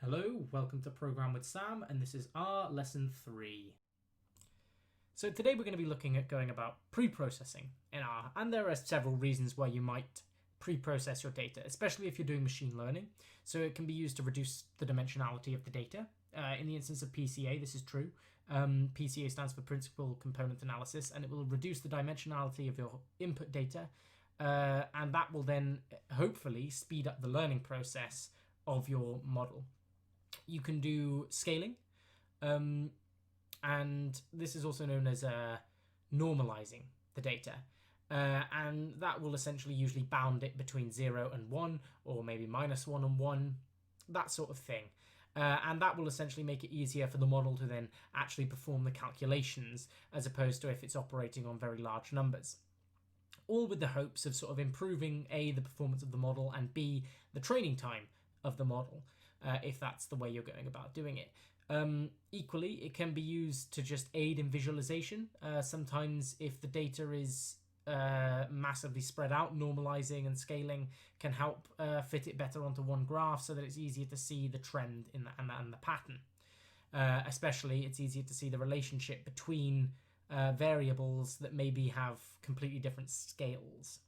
Hello, welcome to Program with Sam, and this is our lesson 3. So today we're going to be looking at going about pre-processing in R, and there are several reasons why you might pre-process your data, especially if you're doing machine learning. So it can be used to reduce the dimensionality of the data. In the instance of PCA, this is true. PCA stands for Principal Component Analysis, and it will reduce the dimensionality of your input data, and that will then hopefully speed up the learning process of your model. You can do scaling, and this is also known as normalizing the data, and that will essentially usually bound it between 0 and 1, or maybe -1 and 1, that sort of thing. And that will essentially make it easier for the model to then actually perform the calculations, as opposed to if it's operating on very large numbers. All with the hopes of sort of improving A, the performance of the model, and B, the training time of the model, if that's the way you're going about doing it. Equally, it can be used to just aid in visualization. Sometimes if the data is massively spread out, normalizing and scaling can help fit it better onto one graph so that it's easier to see the trend in and the pattern. Especially, it's easier to see the relationship between variables that maybe have completely different scales.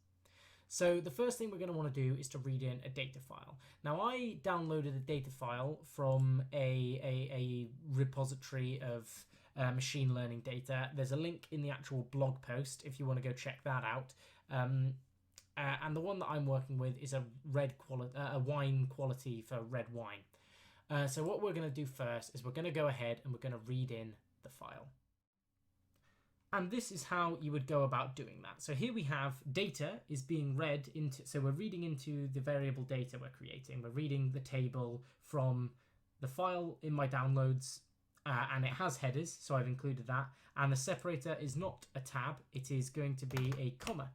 So the first thing we're going to want to do is to read in a data file. Now, I downloaded a data file from a repository of machine learning data. There's a link in the actual blog post if you want to go check that out. And the one that I'm working with is a wine quality for red wine. So what we're going to do first is we're going to go ahead and we're going to read in the file. And this is how you would go about doing that. So here we have data is being read into, so we're reading into the variable data we're creating. We're reading the table from the file in my downloads, and it has headers, so I've included that. And the separator is not a tab, it is going to be a comma.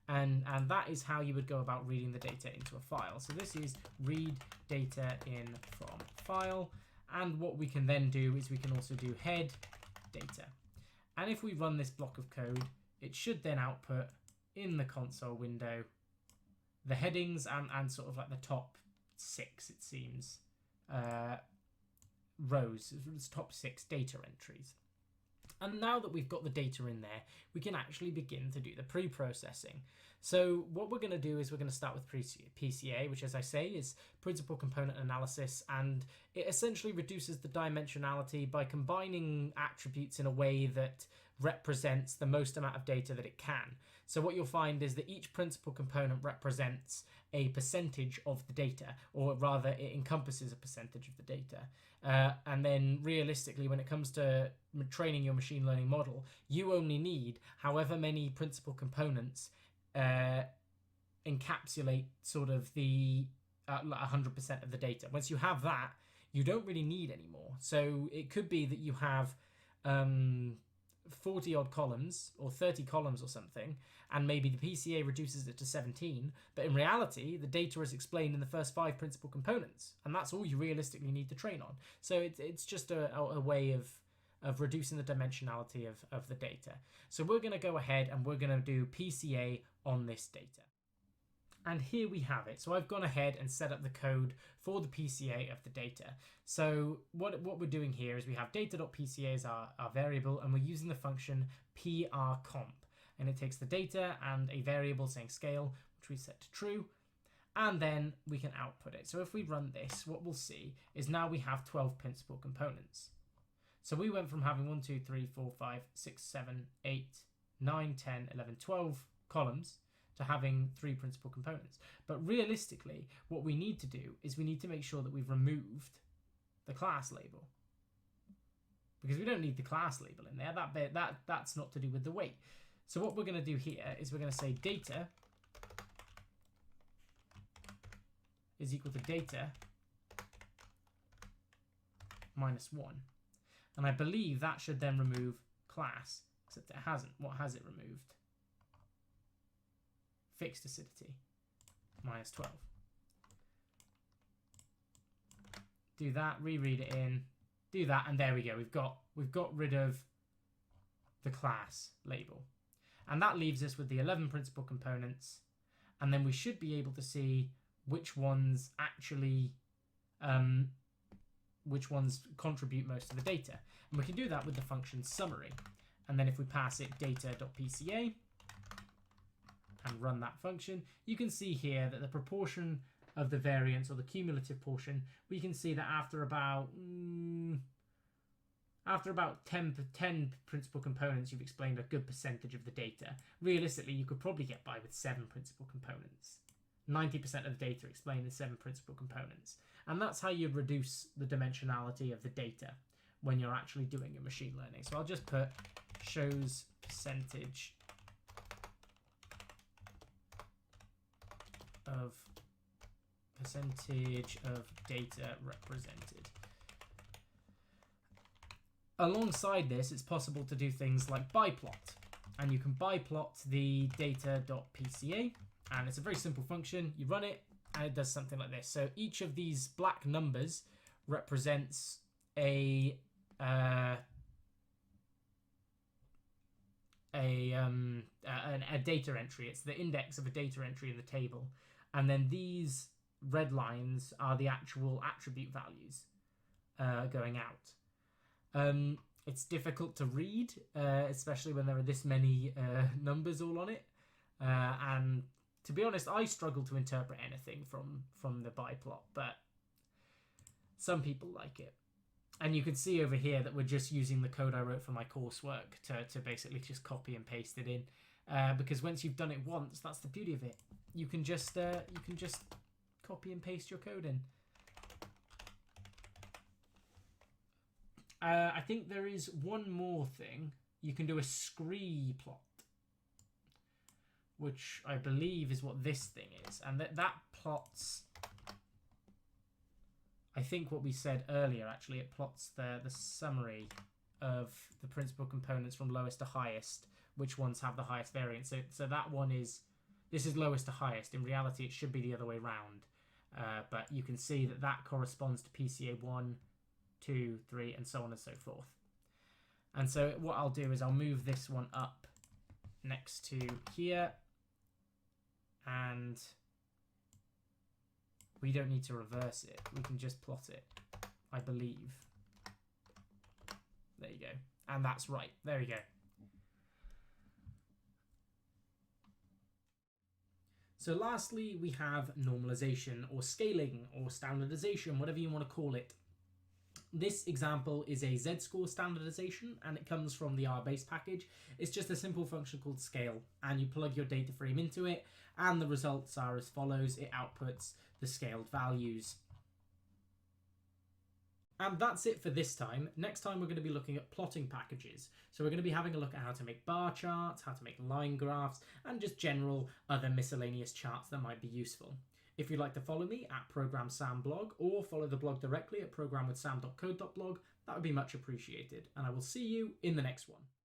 And that is how you would go about reading the data into a file. So this is read data in from file. And what we can then do is we can also do head data. And if we run this block of code, it should then output in the console window the headings and sort of like the top 6, it seems, rows, top 6 data entries. And now that we've got the data in there, we can actually begin to do the pre-processing. So what we're going to do is we're going to start with PCA, which, as I say, is Principal Component Analysis, and it essentially reduces the dimensionality by combining attributes in a way that represents the most amount of data that it can. So what you'll find is that each principal component represents a percentage of the data, or rather it encompasses a percentage of the data. And then realistically, when it comes to training your machine learning model, you only need however many principal components encapsulate sort of the 100% of the data. Once you have that, you don't really need any more. So it could be that you have 40 odd columns or 30 columns or something, and maybe the PCA reduces it to 17, but in reality the data is explained in the first 5 principal components, and that's all you realistically need to train on. So it's just a way of reducing the dimensionality of the data. So we're going to go ahead and we're going to do PCA on this data. And here we have it. So I've gone ahead and set up the code for the PCA of the data. So what we're doing here is we have data.pca as our variable, and we're using the function prcomp. And it takes the data and a variable saying scale, which we set to true, and then we can output it. So if we run this, what we'll see is now we have 12 principal components. So we went from having 1, 2, 3, 4, 5, 6, 7, 8, 9, 10, 11, 12 columns to having 3 principal components. But realistically, what we need to do is we need to make sure that we've removed the class label, because we don't need the class label in there. That's not to do with the weight. So what we're going to do here is we're going to say data is equal to data minus 1. And I believe that should then remove class, except it hasn't. What has it removed? Fixed acidity, minus 12. Do that, reread it in, do that, and there we go. We've got rid of the class label. And that leaves us with the 11 principal components, and then we should be able to see which ones actually which ones contribute most of the data. And we can do that with the function summary. And then if we pass it data.pca and run that function, you can see here that the proportion of the variance, or the cumulative portion, we can see that after about 10 principal components, you've explained a good percentage of the data. Realistically, you could probably get by with 7 principal components. 90% of the data explained in 7 principal components. And that's how you reduce the dimensionality of the data when you're actually doing your machine learning. So I'll just put shows percentage of data represented. Alongside this, it's possible to do things like biplot, and you can biplot the data.pca, and it's a very simple function. You run it and it does something like this. So each of these black numbers represents a data entry. It's the index of a data entry in the table, and then these red lines are the actual attribute values going out. It's difficult to read, especially when there are this many numbers all on it, and to be honest, I struggle to interpret anything from the biplot, but some people like it. And you can see over here that we're just using the code I wrote for my coursework to basically just copy and paste it in, because once you've done it once, that's the beauty of it. You can just copy and paste your code in. I think there is one more thing. You can do a scree plot, which I believe is what this thing is, and that plots, I think, what we said earlier. Actually, it plots the summary of the principal components from lowest to highest, which ones have the highest variance. So that one is, this is lowest to highest. In reality, it should be the other way around, but you can see that corresponds to PCA 1, 2, 3, and so on and so forth. And so what I'll do is I'll move this one up next to here, and we don't need to reverse it. We can just plot it, I believe. There you go. And that's right. There we go. So lastly, we have normalization, or scaling, or standardization, whatever you want to call it. This example is a z-score standardization, and it comes from the RBase package. It's just a simple function called scale, and you plug your data frame into it, and the results are as follows. It outputs the scaled values. And that's it for this time. Next time we're going to be looking at plotting packages. So we're going to be having a look at how to make bar charts, how to make line graphs, and just general other miscellaneous charts that might be useful. If you'd like to follow me at Program Sam blog, or follow the blog directly at programwithsam.code.blog, that would be much appreciated. And I will see you in the next one.